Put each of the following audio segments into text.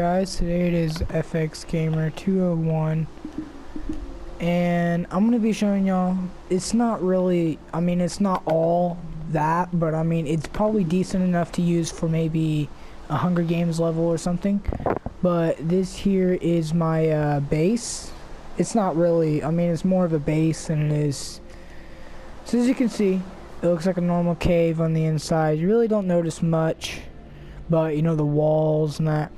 guys? Today it is FX Gamer 201 and I'm gonna be showing y'all, it's not really, it's not all that, but it's probably decent enough to use for maybe a Hunger Games level or something. But this here is my base. It's not really, it's more of a base than it is. So as you can see, it looks like a normal cave on the inside. You really don't notice much, but you know, the walls and that.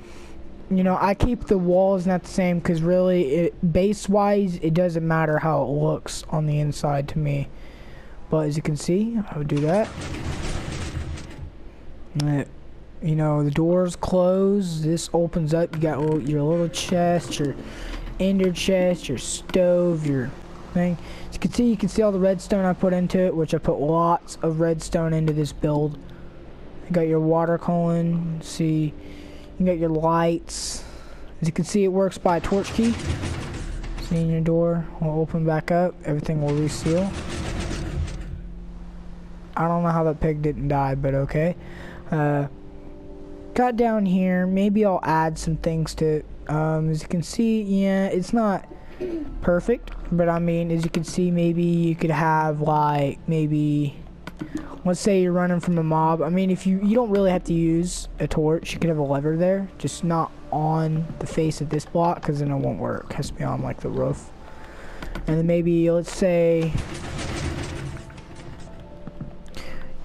You know, I keep the walls not the same because really, base wise, it doesn't matter how it looks on the inside to me. But as you can see, I would do that. You know, the doors close. This opens up. You got your little chest, your ender chest, your stove, your thing. As you can see all the redstone I put into it, which I put lots of redstone into this build. You got your water column. See, you got your lights. As you can see, it works by a torch key. See, your door will open back up. Everything will reseal. I don't know how that pig didn't die, but okay. Got down here. Maybe I'll add some things to it. As you can see, yeah, it's not perfect, but as you can see, maybe you could have like maybe, let's say you're running from a mob. If you don't really have to use a torch, you could have a lever there, just not on the face of this block, because then it won't work. It has to be on like the roof. And then maybe, let's say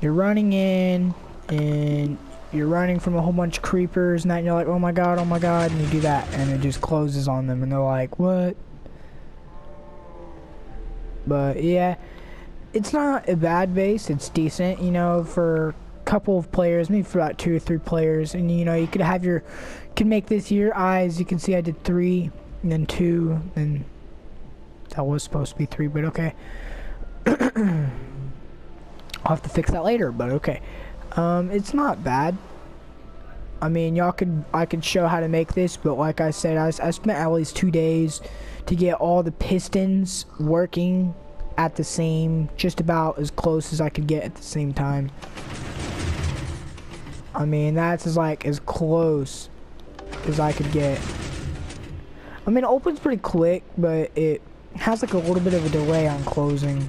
you're running in and you're running from a whole bunch of creepers and that, and you're like, oh my god, and you do that and it just closes on them and they're like, what? But yeah, it's not a bad base. It's decent, you know, for a couple of players, maybe for about 2 or 3 players. And you know, you could have can make this your eyes. You can see I did 3 and then 2, and that was supposed to be 3, but okay. I'll have to fix that later, but okay. It's not bad. I could show how to make this, but like I said, I spent at least 2 days to get all the pistons working at the same, just about as close as I could get at the same time. That's as close as I could get. It opens pretty quick, but it has like a little bit of a delay on closing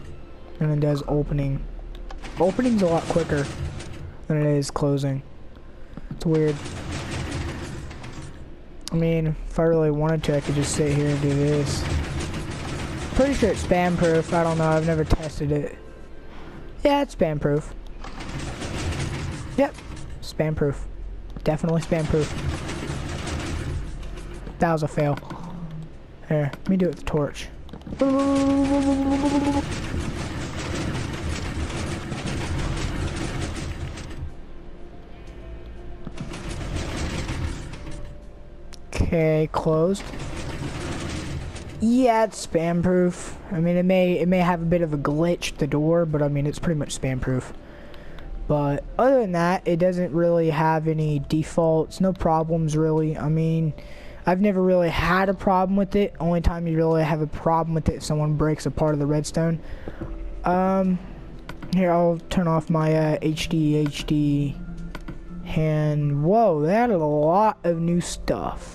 than it does opening. Opening's a lot quicker than it is closing. It's weird. If I really wanted to, I could just sit here and do this. Pretty sure it's spam proof. I don't know. I've never tested it. Yeah, it's spam proof. Yep, spam proof. Definitely spam proof. That was a fail. Here, let me do it with the torch. Okay, closed. Yeah, it's spam proof. It may have a bit of a glitch at the door, but it's pretty much spam proof. But other than that, it doesn't really have any defaults, no problems really. I've never really had a problem with it. Only time you really have a problem with it if someone breaks a part of the redstone. Here, I'll turn off my HD hand. Whoa, they added a lot of new stuff.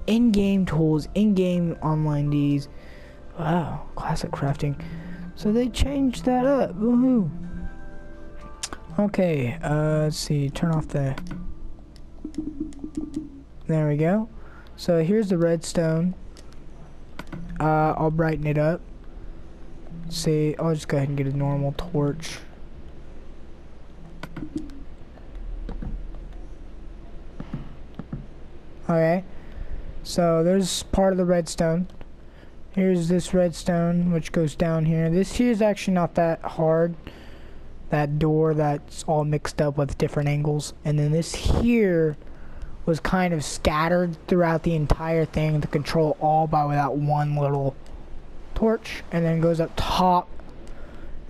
In-game tools, in-game online Ds. Wow, classic crafting. So they changed that up. Woohoo. Okay, let's see. Turn off the. There we go. So here's the redstone. I'll brighten it up. See, I'll just go ahead and get a normal torch. Okay. So there's part of the redstone. Here's this redstone, which goes down here. This here is actually not that hard. That door that's all mixed up with different angles. And then this here was kind of scattered throughout the entire thing to control all by without one little torch. And then goes up top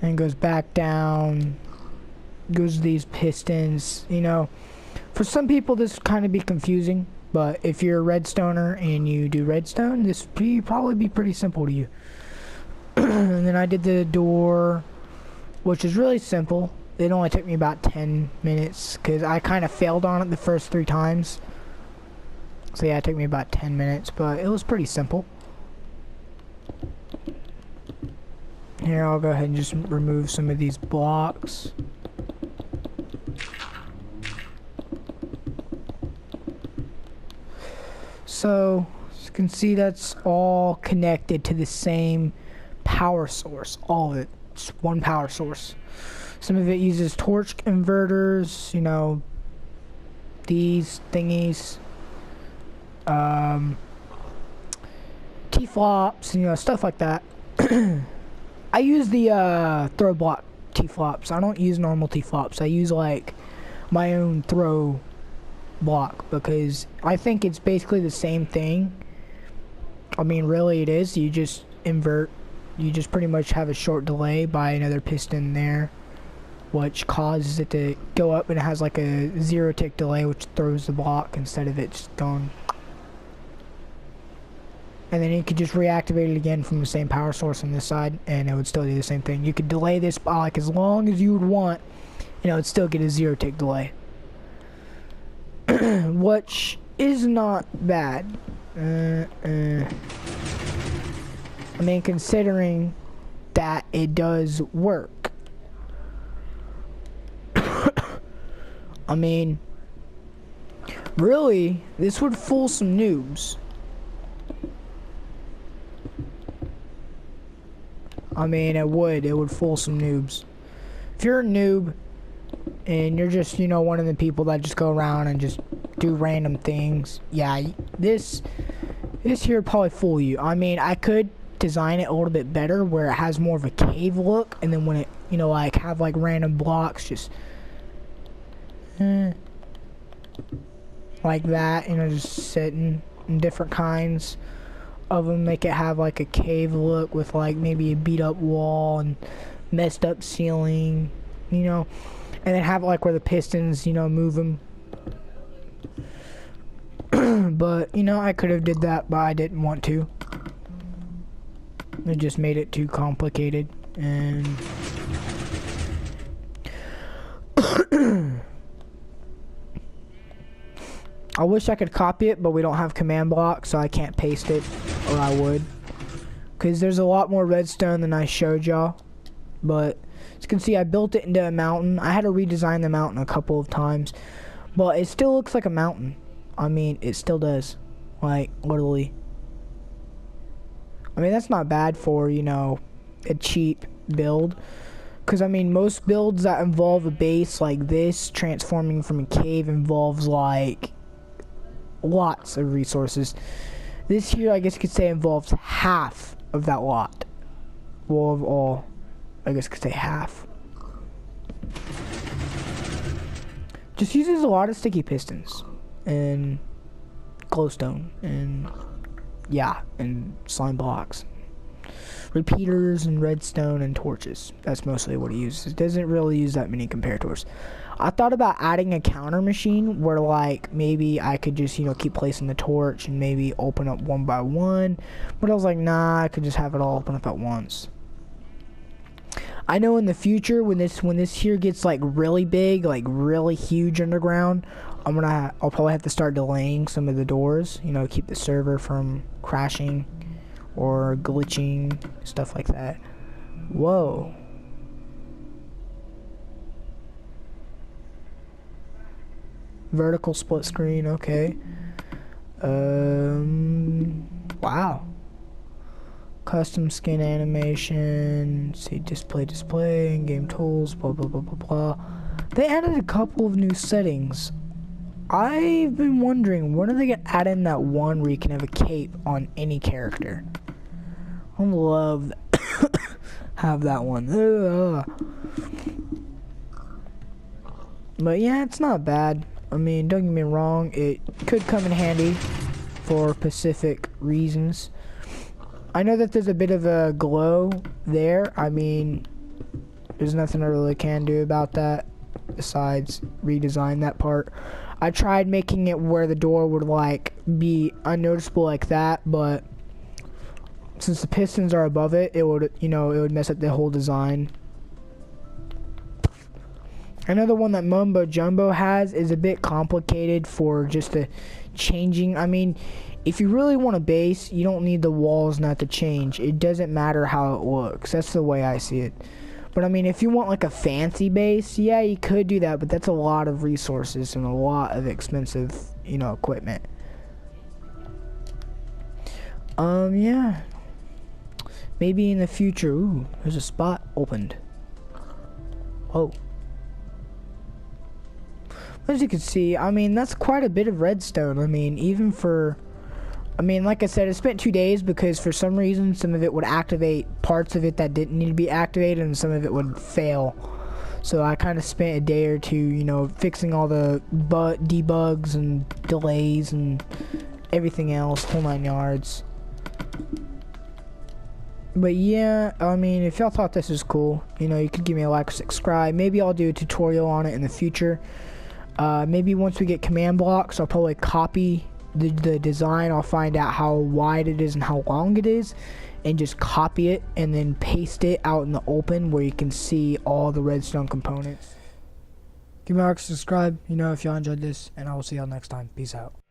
and goes back down. Goes to these pistons. You know, for some people this would kind of be confusing. But if you're a redstoner and you do redstone, this would probably be pretty simple to you. And then I did the door, which is really simple. It only took me about 10 minutes because I kind of failed on it the first 3 times. So yeah, it took me about 10 minutes, but it was pretty simple. Here, I'll go ahead and just remove some of these blocks. So, as you can see, that's all connected to the same power source. All of it. It's one power source. Some of it uses torch inverters, you know, these thingies. T-flops, you know, stuff like that. I use the throw block T-flops. I don't use normal T-flops. I use like my own throw block because I think it's basically the same thing. I mean, really it is. You just invert. You just pretty much have a short delay by another piston there, which causes it to go up, and it has like a 0 tick delay, which throws the block instead of it just going. And then you could just reactivate it again from the same power source on this side, and it would still do the same thing. You could delay this by like as long as you would want, and it would still get a 0 tick delay. Which is not bad. I mean, considering that it does work. I mean, really, this would fool some noobs. I mean, it would fool some noobs. If you're a noob and you're just, you know, one of the people that just go around and just do random things, yeah, this here would probably fool you. I mean, I could design it a little bit better where it has more of a cave look, and then when it, you know, like have like random blocks just like that, you know, just sitting in different kinds of them, make it have like a cave look with like maybe a beat up wall and messed up ceiling, you know, and then have it like where the pistons, you know, move them. But, you know, I could have did that, but I didn't want to. It just made it too complicated, and I wish I could copy it, but we don't have command block, so I can't paste it, or I would. Because there's a lot more redstone than I showed y'all. But, as you can see, I built it into a mountain. I had to redesign the mountain a couple of times. But it still looks like a mountain. I mean, it still does. Like, literally. I mean, that's not bad for, you know, a cheap build. Because, I mean, most builds that involve a base like this, transforming from a cave, involves, like, lots of resources. This here, I guess you could say, involves half of that lot. Well, of all, I guess you could say half. Just uses a lot of sticky pistons and glowstone and yeah, and slime blocks, repeaters and redstone and torches. That's mostly what he uses. It doesn't really use that many comparators. I thought about adding a counter machine where like maybe I could just, you know, keep placing the torch and maybe open up one by one, but I was like, nah, I could just have it all open up at once. I know in the future when this here gets like really big, like really huge underground, I'll probably have to start delaying some of the doors, you know, keep the server from crashing or glitching, stuff like that. Whoa. Vertical split screen, okay. Wow. Custom skin animation, see display, in-game tools, blah blah blah blah blah. They added a couple of new settings. I've been wondering, when are they gonna add in that one where you can have a cape on any character? I would love have that one. But yeah, it's not bad. I mean, don't get me wrong, it could come in handy for specific reasons. I know that there's a bit of a glow there. I mean, there's nothing I really can do about that besides redesign that part. I tried making it where the door would like be unnoticeable like that, but since the pistons are above it, it would, you know, it would mess up the whole design. Another one that Mumbo Jumbo has is a bit complicated for just the changing. I mean, if you really want a base, you don't need the walls not to change. It doesn't matter how it looks. That's the way I see it. But I mean, if you want like a fancy base, yeah, you could do that, but that's a lot of resources and a lot of expensive, you know, equipment. Yeah. Maybe in the future. Ooh, there's a spot opened. Whoa. As you can see, I mean, that's quite a bit of redstone. I mean, even for... I mean, like I said, it spent 2 days because for some reason, some of it would activate parts of it that didn't need to be activated, and some of it would fail. So I kind of spent a day or two, you know, fixing all the debugs and delays and everything else, whole 9 yards. But yeah, I mean, if y'all thought this was cool, you know, you could give me a like or subscribe. Maybe I'll do a tutorial on it in the future. Maybe once we get command blocks, I'll probably copy the design. I'll find out how wide it is and how long it is, and just copy it and then paste it out in the open where you can see all the redstone components. Give me a like, subscribe, you know, if y'all enjoyed this, and I will see y'all next time. Peace out.